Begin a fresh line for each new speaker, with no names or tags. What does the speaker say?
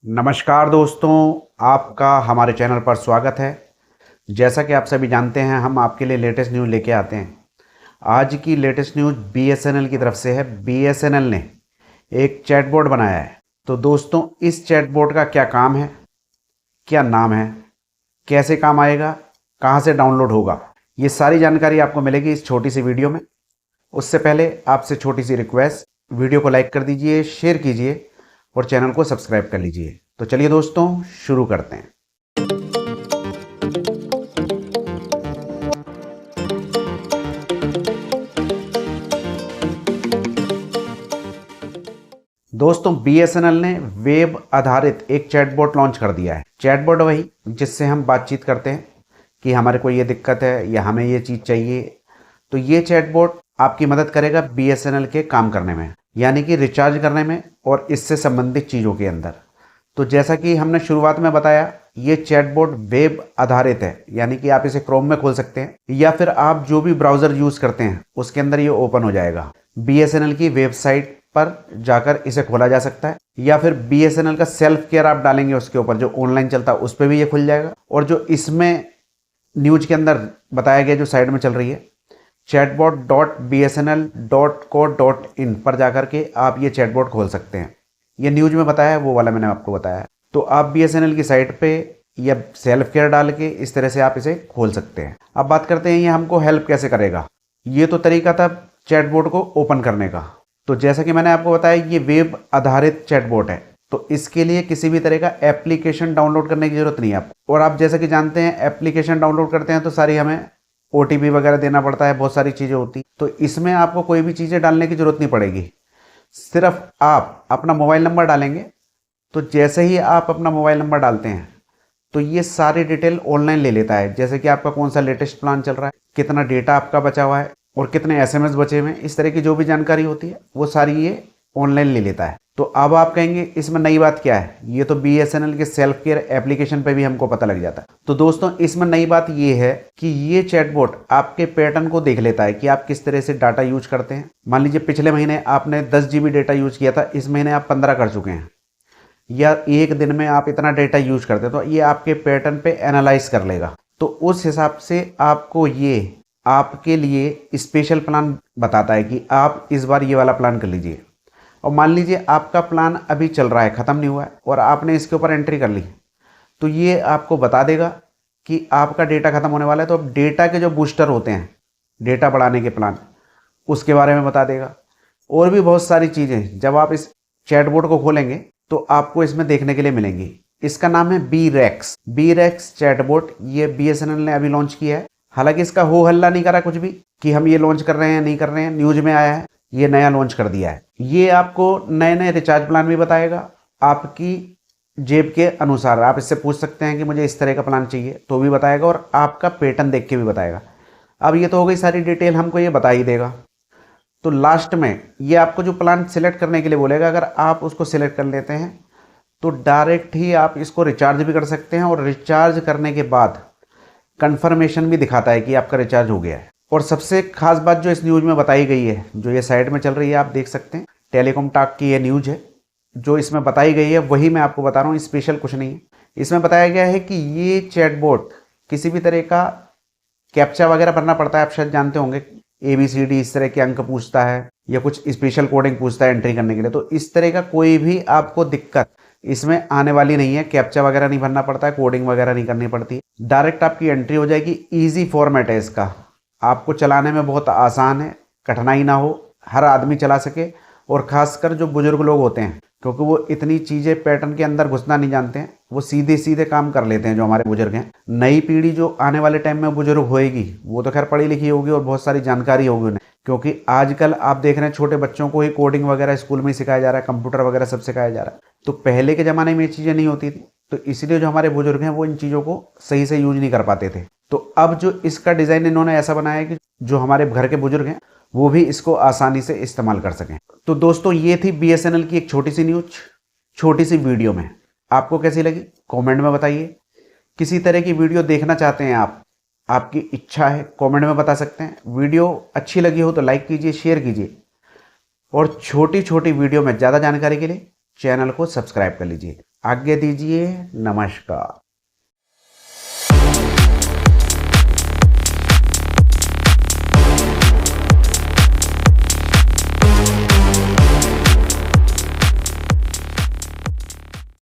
नमस्कार दोस्तों, आपका हमारे चैनल पर स्वागत है। जैसा कि आप सभी जानते हैं, हम आपके लिए लेटेस्ट न्यूज़ लेके आते हैं। आज की लेटेस्ट न्यूज़ बीएसएनएल की तरफ से है। बीएसएनएल ने एक चैटबॉट बनाया है। तो दोस्तों, इस चैटबॉट का क्या काम है, क्या नाम है, कैसे काम आएगा, कहाँ से डाउनलोड होगा, ये सारी जानकारी आपको मिलेगी इस छोटी सी वीडियो में। उससे पहले आपसे छोटी सी रिक्वेस्ट, वीडियो को लाइक कर दीजिए, शेयर कीजिए और चैनल को सब्सक्राइब कर लीजिए। तो चलिए दोस्तों, शुरू करते हैं। दोस्तों, बीएसएनएल ने वेब आधारित एक चैटबॉट लॉन्च कर दिया है। चैटबॉट वही जिससे हम बातचीत करते हैं कि हमारे को ये दिक्कत है या हमें ये चीज़ चाहिए। तो ये चैटबॉट आपकी मदद करेगा बीएसएनएल के काम करने में, यानी कि रिचार्ज करने में और इससे संबंधित चीज़ों के अंदर। तो जैसा कि हमने शुरुआत में बताया, ये चैटबॉट वेब आधारित है, यानी कि आप इसे क्रोम में खोल सकते हैं या फिर आप जो भी ब्राउज़र यूज़ करते हैं उसके अंदर ये ओपन हो जाएगा। बीएसएनएल की वेबसाइट पर जाकर इसे खोला जा सकता है, या फिर बीएसएनएल का सेल्फ केयर आप डालेंगे उसके ऊपर जो ऑनलाइन चलता है उस पर भी ये खुल जाएगा। और जो इसमें न्यूज के अंदर बताया गया, जो साइड में चल रही है chatbot.bsnl.co.in पर जाकर के आप ये चैटबॉट खोल सकते हैं। ये न्यूज में बताया है, वो वाला मैंने आपको बताया। तो आप बीएसएनएल की साइट पे या सेल्फ केयर डाल के इस तरह से आप इसे खोल सकते हैं। अब बात करते हैं ये हमको हेल्प कैसे करेगा। ये तो तरीका था चैटबॉट को ओपन करने का। तो जैसा कि मैंने आपको बताया, ये वेब आधारित चैटबॉट है, तो इसके लिए किसी भी तरह का एप्लीकेशन डाउनलोड करने की जरूरत नहीं है आपको। और आप जैसा कि जानते हैं, एप्लीकेशन डाउनलोड करते हैं तो सारी हमें ओटीपी वगैरह देना पड़ता है, बहुत सारी चीज़ें होती। तो इसमें आपको कोई भी चीज़ें डालने की जरूरत नहीं पड़ेगी। सिर्फ आप अपना मोबाइल नंबर डालेंगे। तो जैसे ही आप अपना मोबाइल नंबर डालते हैं तो ये सारी डिटेल ऑनलाइन ले लेता है, जैसे कि आपका कौन सा लेटेस्ट प्लान चल रहा है, कितना डेटा आपका बचा हुआ है और कितने एसएमएस बचे हुए हैं। इस तरह की जो भी जानकारी होती है वो सारी ये ऑनलाइन ले लेता है। तो अब आप कहेंगे इसमें नई बात क्या है, ये तो बीएसएनएल के सेल्फ केयर एप्लीकेशन पे भी हमको पता लग जाता है। तो दोस्तों, इसमें नई बात ये है कि ये चैटबॉट आपके पैटर्न को देख लेता है कि आप किस तरह से डाटा यूज करते हैं। मान लीजिए पिछले महीने आपने 10 GB डेटा यूज किया था, इस महीने आप 15 कर चुके हैं, या एक दिन में आप इतना डेटा यूज करते हैं, तो ये आपके पैटर्न पे एनालाइज कर लेगा। तो उस हिसाब से आपको ये आपके लिए स्पेशल प्लान बताता है कि आप इस बार ये वाला प्लान कर लीजिए। और मान लीजिए आपका प्लान अभी चल रहा है, ख़त्म नहीं हुआ है, और आपने इसके ऊपर एंट्री कर ली, तो ये आपको बता देगा कि आपका डेटा ख़त्म होने वाला है। तो अब डेटा के जो बूस्टर होते हैं, डेटा बढ़ाने के प्लान, उसके बारे में बता देगा। और भी बहुत सारी चीज़ें जब आप इस चैटबॉट को खोलेंगे तो आपको इसमें देखने के लिए मिलेंगी। इसका नाम है बी-रेक्स चैटबॉट। ये बीएसएनएल ने अभी लॉन्च किया है। हालांकि इसका हो हल्ला नहीं करा कुछ भी कि हम ये लॉन्च कर रहे हैं, नहीं कर रहे हैं। न्यूज में आया है, ये नया लॉन्च कर दिया है। ये आपको नए नए रिचार्ज प्लान भी बताएगा, आपकी जेब के अनुसार। आप इससे पूछ सकते हैं कि मुझे इस तरह का प्लान चाहिए, तो भी बताएगा, और आपका पैटर्न देख के भी बताएगा। अब ये तो हो गई सारी डिटेल, हमको ये बता ही देगा। तो लास्ट में ये आपको जो प्लान सिलेक्ट करने के लिए बोलेगा, अगर आप उसको सिलेक्ट कर लेते हैं तो डायरेक्ट ही आप इसको रिचार्ज भी कर सकते हैं, और रिचार्ज करने के बाद कंफर्मेशन भी दिखाता है कि आपका रिचार्ज हो गया है। और सबसे खास बात जो इस न्यूज़ में बताई गई है, जो ये साइड में चल रही है, आप देख सकते हैं, टेलीकॉम टॉक की ये न्यूज़ है। जो इसमें बताई गई है वही मैं आपको बता रहा हूँ, स्पेशल कुछ नहीं है। इसमें बताया गया है कि ये चैटबॉट किसी भी तरह का कैप्चा वगैरह भरना पड़ता है, आप शायद जानते होंगे, ABCD इस तरह के अंक पूछता है या कुछ स्पेशल कोडिंग पूछता है एंट्री करने के लिए। तो इस तरह का कोई भी आपको दिक्कत इसमें आने वाली नहीं है। कैप्चा वगैरह नहीं भरना पड़ता है, कोडिंग वगैरह नहीं करनी पड़ती, डायरेक्ट आपकी एंट्री हो जाएगी। ईजी फॉर्मेट है इसका, आपको चलाने में बहुत आसान है, कठिनाई ना हो, हर आदमी चला सके। और ख़ासकर जो बुजुर्ग लोग होते हैं, क्योंकि वो इतनी चीज़ें पैटर्न के अंदर घुसना नहीं जानते हैं, वो सीधे सीधे काम कर लेते हैं जो हमारे बुजुर्ग हैं। नई पीढ़ी जो आने वाले टाइम में बुजुर्ग होएगी, वो तो खैर पढ़ी लिखी होगी और बहुत सारी जानकारी होगी उन्हें, क्योंकि आजकल आप देख रहे हैं छोटे बच्चों को ही कोडिंग वगैरह स्कूल में ही सिखाया जा रहा है, कंप्यूटर वगैरह सब सिखाया जा रहा है। तो पहले के ज़माने में ये चीज़ें नहीं होती थी, तो इसलिए जो हमारे बुजुर्ग हैं वो इन चीज़ों को सही से यूज नहीं कर पाते थे। तो अब जो इसका डिज़ाइन इन्होंने ऐसा बनाया कि जो हमारे घर के बुजुर्ग हैं वो भी इसको आसानी से इस्तेमाल कर सकें। तो दोस्तों, ये थी बीएसएनएल की एक छोटी सी न्यूज, छोटी सी वीडियो में। आपको कैसी लगी कमेंट में बताइए। किसी तरह की वीडियो देखना चाहते हैं आप, आपकी इच्छा है, कमेंट में बता सकते हैं। वीडियो अच्छी लगी हो तो लाइक कीजिए, शेयर कीजिए, और छोटी छोटी वीडियो में ज़्यादा जानकारी के लिए चैनल को सब्सक्राइब कर लीजिए। आज्ञा दीजिए, नमस्कार।